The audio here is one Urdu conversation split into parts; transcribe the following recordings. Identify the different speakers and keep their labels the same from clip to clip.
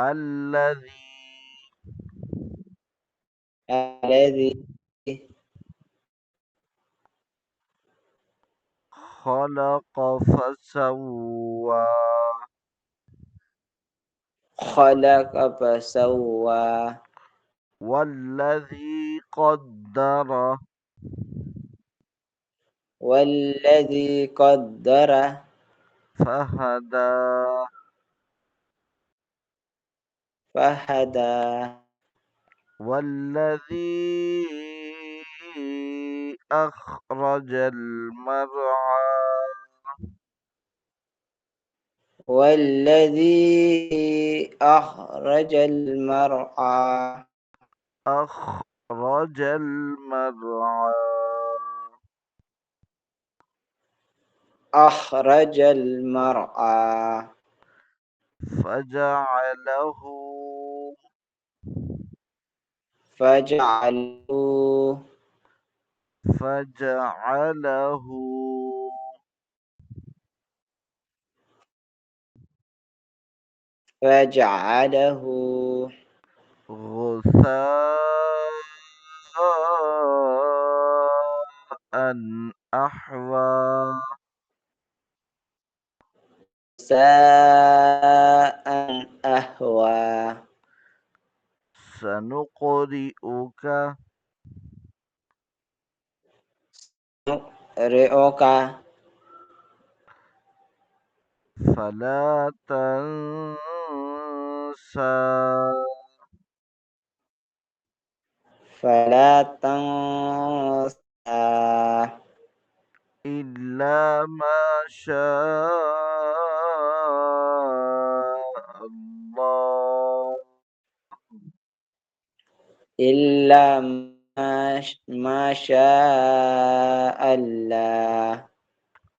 Speaker 1: الذي
Speaker 2: الذي
Speaker 1: خلق فسوى.
Speaker 2: خلق فسوى.
Speaker 1: والذي قدر
Speaker 2: والذي قدر
Speaker 1: فهدى.
Speaker 2: فهدى.
Speaker 1: والذي أخرج المرعى.
Speaker 2: والذي أخرج المرعى.
Speaker 1: أخرج المرعى.
Speaker 2: أخرج المرعى.
Speaker 1: فجعله
Speaker 2: فجعله
Speaker 1: فجعله
Speaker 2: فجعله
Speaker 1: غثاء أحوى.
Speaker 2: ساء أهوى.
Speaker 1: سنقرئك
Speaker 2: نقرئك
Speaker 1: فلا تنسى
Speaker 2: فلا تنسى
Speaker 1: إلا ما شاء الله.
Speaker 2: إلا ما شاء الله.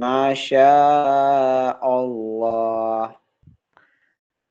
Speaker 2: ما شاء الله.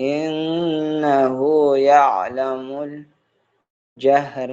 Speaker 2: إنه يعلم الجهر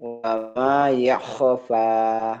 Speaker 2: وما يخفى.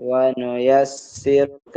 Speaker 2: ونيسرك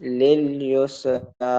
Speaker 2: لليسرى.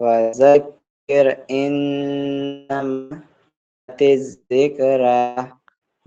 Speaker 2: فذكر إن نفعت الذكرى.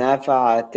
Speaker 2: نفعت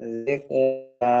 Speaker 2: الذكرى.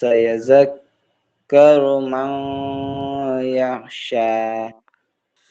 Speaker 2: سيذكر من يخشى.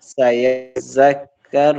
Speaker 2: سيذكر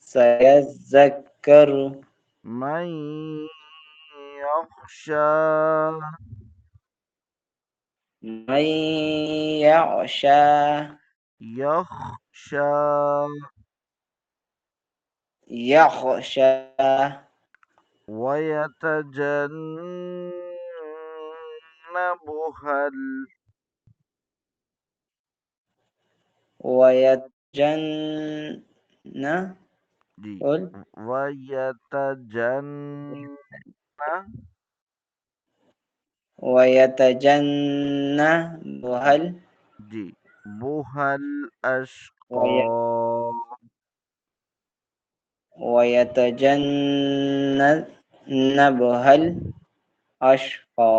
Speaker 2: سيذكر
Speaker 1: من يخشى
Speaker 2: من يخشى
Speaker 1: يخشى
Speaker 2: يخشى
Speaker 1: ويتجنبها
Speaker 2: ويتجنب
Speaker 1: دي
Speaker 2: قل
Speaker 1: ويتجنب
Speaker 2: ويتجنبها
Speaker 1: دي بها الأشقى
Speaker 2: وي- ويتجنبها الأشقى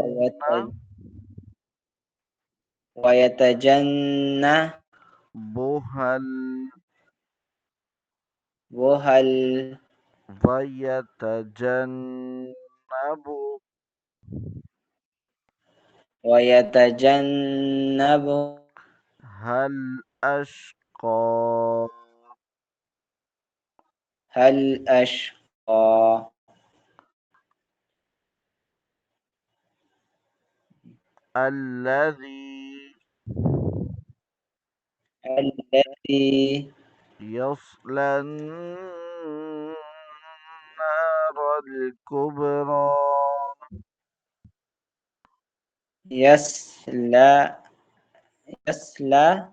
Speaker 2: ويت- ويتجنبها
Speaker 1: ويتجنب
Speaker 2: ويتجنبها
Speaker 1: هل أشقى
Speaker 2: الأشقى
Speaker 1: الذي
Speaker 2: الذي
Speaker 1: يصلى النار الكبرى
Speaker 2: يصلى يصلى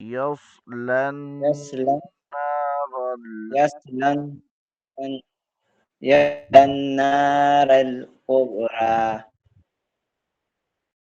Speaker 1: يصلى
Speaker 2: يصلى
Speaker 1: النار
Speaker 2: يصلى يصلى النار الكبرى